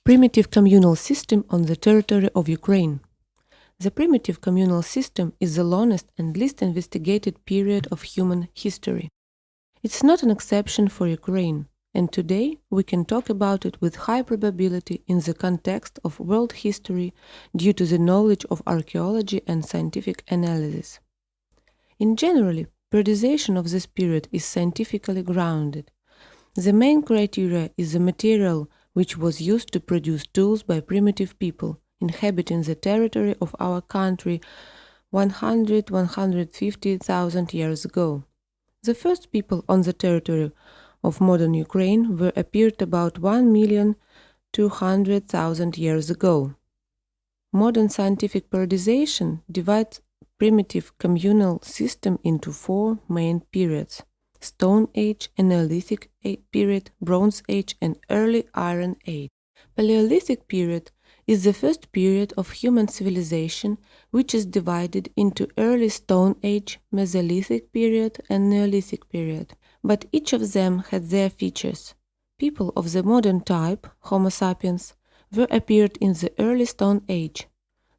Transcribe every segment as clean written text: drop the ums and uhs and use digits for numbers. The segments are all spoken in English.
Primitive communal system on the territory of Ukraine. The primitive communal system is the longest and least investigated period of human history. It's not an exception for Ukraine, and today we can talk about it with high probability in the context of world history due to the knowledge of archaeology and scientific analysis. In general, periodization of this period is scientifically grounded. The main criteria is the material which was used to produce tools by primitive people inhabiting the territory of our country 100-150,000 years ago. The first people on the territory of modern Ukraine were appeared about 1,200,000 years ago. Modern scientific periodization divides primitive communal system into four main periods: Stone Age, Neolithic period, Bronze Age, and Early Iron Age. Paleolithic period is the first period of human civilization, which is divided into Early Stone Age, Mesolithic period, and Neolithic period. But each of them had their features. People of the modern type, Homo sapiens, were appeared in the Early Stone Age.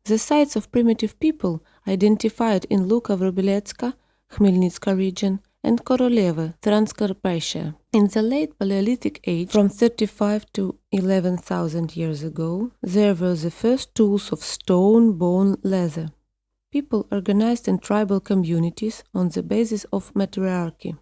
The sites of primitive people identified in Luka-Vrubelletska, Khmelnytska region, and Korolevo, Transcarpathia. In the late Paleolithic age, from 35 to 11,000 years ago, there were the first tools of stone, bone, leather. People organized in tribal communities on the basis of matriarchy.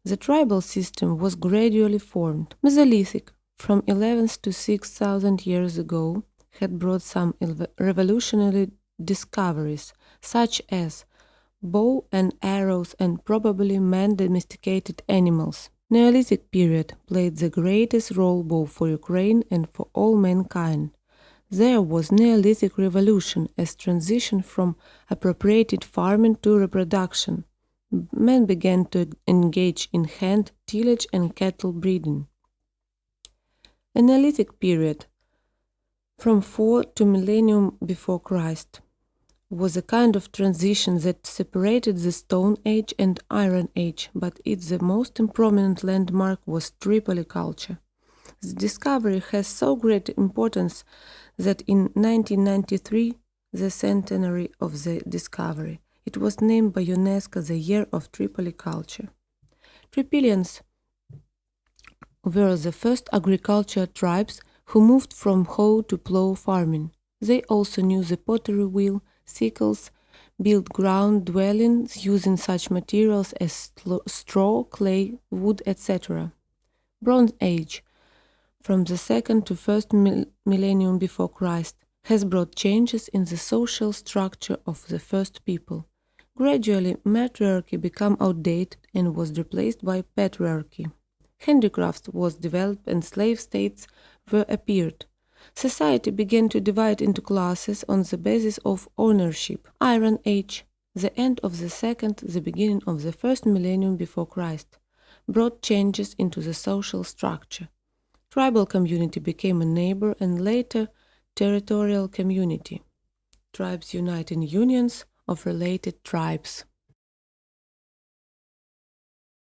The tribal system was gradually formed. Mesolithic, from 11th to 6,000 years ago, had brought some revolutionary discoveries, such as bow and arrows and probably man-domesticated animals. Neolithic period played the greatest role both for Ukraine and for all mankind. There was Neolithic revolution as transition from appropriated farming to reproduction. Men began to engage in hand tillage and cattle breeding. A Neolithic period, from 4 to millennium before Christ, was a kind of transition that separated the Stone Age and Iron Age, but its the most prominent landmark was Tripoli culture. The discovery has so great importance that in 1993, the centenary of the discovery, it was named by UNESCO the Year of Tripoli Culture. Tripolians were the first agricultural tribes who moved from hoe to plow farming. They also knew the pottery wheel, sickles, built ground dwellings using such materials as straw, clay, wood, etc. Bronze Age, from the 2nd to 1st millennium before Christ, has brought changes in the social structure of the first people. Gradually, matriarchy became outdated and was replaced by patriarchy. Handicrafts was developed and slave states were appeared. Society began to divide into classes on the basis of ownership. Iron Age, the end of the 2nd, the beginning of the 1st millennium before Christ, brought changes into the social structure. Tribal community became a neighbor and later territorial community. Tribes unite in unions of related tribes.